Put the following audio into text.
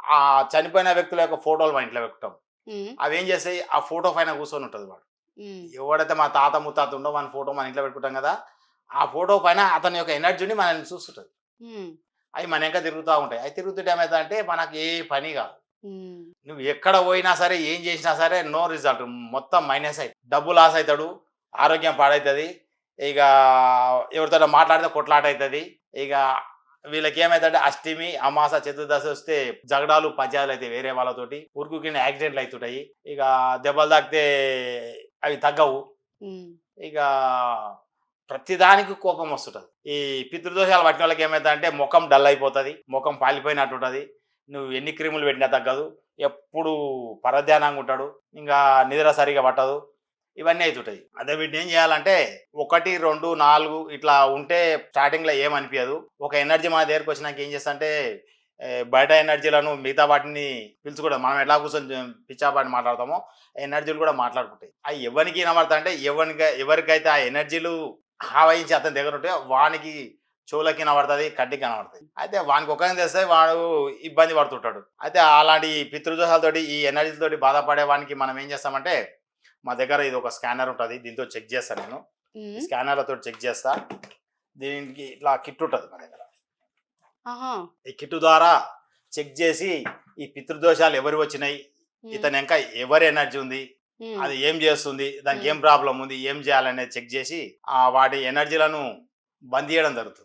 ఆ చనిపోయిన వ్యక్తుల యొక్క ఫోటోలు మా ఇంట్లో పెట్టాం. హ్మ్. అవేం చేస్తాయి, ఆ ఫోటో పైన కూర్చొని ఉంటది వాడు. హ్మ్. ఎవడైతే మా తాత ముత్తాత ఉండో మన ఫోటో మన ఇంట్లో పెట్టుకుంటాం కదా! ఆ ఫోటో పైన అతని యొక్క ఎనర్జీని మనల్ని చూస్తుంటది. హ్మ్. అయి మన వెనక తిరుగుతా ఉంటాయి. అయి తిరుగుతుంటే ఏమైతదంటే మనకి ఏ పని కాదు. హ్మ్. నువ్వు ఎక్కడ పోయినా సరే, ఏం చేసినా సరే నో రిజల్ట్. మొత్తం మైనస్ డబ్బు లాస్ అయితాడు. ఆరోగ్యం పాడైతది. ఇక ఎవరితోనో మాట్లాడితే కొట్లాట అయితది. ఇక వీళ్ళకేమైతదంటే అష్టమి, అమాస, చతుర్దశి వస్తే జగడాలు, పంచాయతీలు అయితాయి వేరే వాళ్ళతోటి. ఉరుకుకిన్న యాక్సిడెంట్లు అయితుంటాయి. ఇక దెబ్బలు తాకితే అవి తగ్గవు. హ్మ్. ఇక ప్రతిదానికి కోపం వస్తుంటది. ఈ పితృదోషాలు పట్టిన వాళ్ళకి ఏమైతదంటే ముఖం డల్ అయిపోతది. ముఖం పాలిపోయినట్టుంటది. నువ్వు ఎన్ని క్రీములు పెట్టినా తగ్గదు. ఎప్పుడు పరధ్యానంగా ఉంటాడు. ఇంగా నిద్ర సరిగ్గా పట్టదు. ఇవన్నీ అయితుంటాయి. అదే వీటిని ఏం చేయాలంటే 1, 2, 4 ఇట్లా ఉంటే స్టార్టింగ్‌లో ఏమనిపియదు. ఒక ఎనర్జీ మన దగ్గరకొచ్చినాక ఏం చేస్తదంటే బయట ఎనర్జీలను మిగతా వాటిని పీల్చుకోవడం. మనం ఎట్లా కూర్చొని పిచ్చాపాటి మాట్లాడతామో ఎనర్జీలు కూడా మాట్లాడుకుంటాయి. అయి ఎవనికి వినబడతాయంటే ఎవరికైతే ఆ ఎనర్జీలు ఆవహించి అతని దగ్గర ఉంటే వానికి చెవులకి వినబడతది, కంటికి కనబడతది. అయితే వానికి ఒక్కనికి తెలిస్తే వాడు ఇబ్బంది పడుతుంటాడు. అయితే అలాంటి పితృదోషాలతోటి ఈ ఎనర్జీలతోటి బాధపడే వానికి మనం ఏం చేస్తామంటే మా దగ్గర ఇది ఒక స్కానర్ ఉంటది. దీంతో చెక్ చేస్తా నేను. ఈ హ్మ్. స్కానర్‌లతోటి చెక్ చేస్తా. దీనికి ఇట్లా కిట్ ఉంటది మా దగ్గర. ఆహా! ఈ కిట్ ద్వారా చెక్ చేసి ఈ పితృదోషాలు ఎవరివి వచ్చినాయి, హ్మ్. ఇతని వెనక ఎవరి ఎనర్జీ ఉంది, హ్మ్. అది ఏం చేస్తుంది, దానికి హ్మ్. ఏం ప్రాబ్లమ్ ఉంది, ఏం చేయాలనేది చెక్ చేసి వాటి ఎనర్జీలను బంద్ చేయడం జరుగుతుంది.